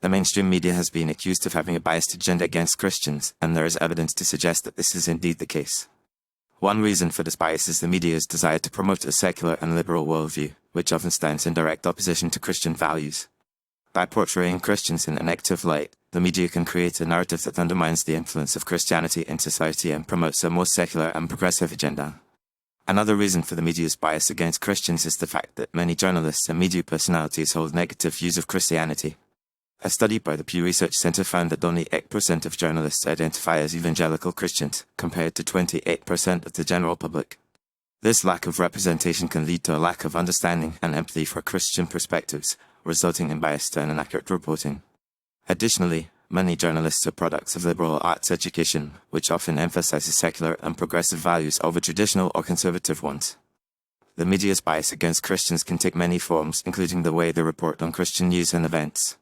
The mainstream media has been accused of having a biased agenda against Christians, and there is evidence to suggest that this is indeed the case. One reason for this bias is the media's desire to promote a secular and liberal worldview, which often stands in direct opposition to Christian values. By portraying Christians in a negative light, the media can create a narrative that undermines the influence of Christianity in society and promotes a more secular and progressive agenda. Another reason for the media's bias against Christians is the fact that many journalists and media personalities hold negative views of Christianity. A study by the Pew Research Center found that only 8% of journalists identify as evangelical Christians, compared to 28% of the general public. This lack of representation can lead to a lack of understanding and empathy for Christian perspectives, resulting in biased and inaccurate reporting. Additionally, many journalists are products of liberal arts education, which often emphasizes secular and progressive values over traditional or conservative ones. The media's bias against Christians can take many forms, including the way they report on Christian news and events.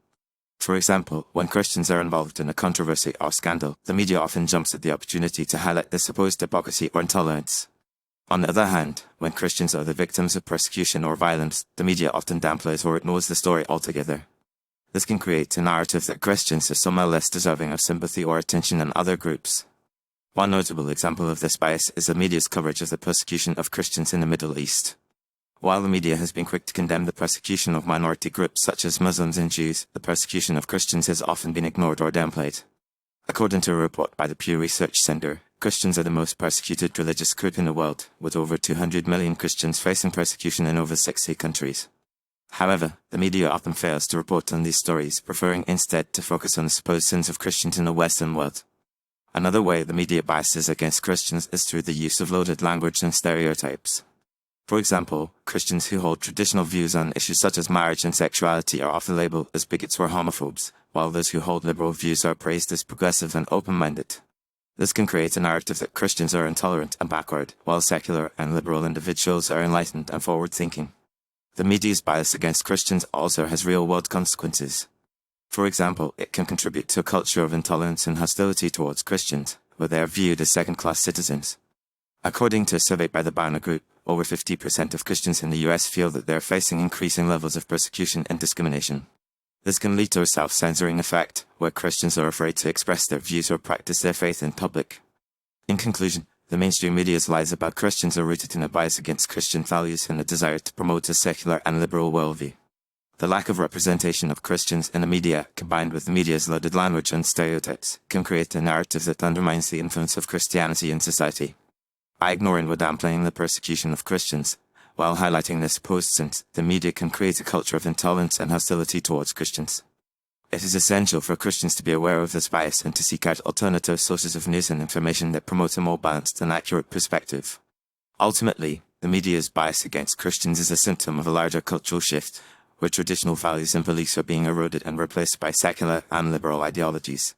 For example, when Christians are involved in a controversy or scandal, the media often jumps at the opportunity to highlight the supposed hypocrisy or intolerance. On the other hand, when Christians are the victims of persecution or violence, the media often downplays or ignores the story altogether. This can create a narrative that Christians are somehow less deserving of sympathy or attention than other groups. One notable example of this bias is the media's coverage of the persecution of Christians in the Middle East. While the media has been quick to condemn the persecution of minority groups such as Muslims and Jews, the persecution of Christians has often been ignored or downplayed. According to a report by the Pew Research Center, Christians are the most persecuted religious group in the world, with over 200 million Christians facing persecution in over 60 countries. However, the media often fails to report on these stories, preferring instead to focus on the supposed sins of Christians in the Western world. Another way the media biases against Christians is through the use of loaded language and stereotypes. For example, Christians who hold traditional views on issues such as marriage and sexuality are often labeled as bigots or homophobes, while those who hold liberal views are praised as progressive and open-minded. This can create a narrative that Christians are intolerant and backward, while secular and liberal individuals are enlightened and forward-thinking. The media's bias against Christians also has real-world consequences. For example, it can contribute to a culture of intolerance and hostility towards Christians, where they are viewed as second-class citizens. According to a survey by the Barna Group, over 50% of Christians in the US feel that they are facing increasing levels of persecution and discrimination. This can lead to a self-censoring effect, where Christians are afraid to express their views or practice their faith in public. In conclusion, the mainstream media's lies about Christians are rooted in a bias against Christian values and a desire to promote a secular and liberal worldview. The lack of representation of Christians in the media, combined with the media's loaded language and stereotypes, can create a narrative that undermines the influence of Christianity in society. By ignoring or downplaying the persecution of Christians, while highlighting their supposed sins, the media can create a culture of intolerance and hostility towards Christians. It is essential for Christians to be aware of this bias and to seek out alternative sources of news and information that promote a more balanced and accurate perspective. Ultimately, the media's bias against Christians is a symptom of a larger cultural shift, where traditional values and beliefs are being eroded and replaced by secular and liberal ideologies.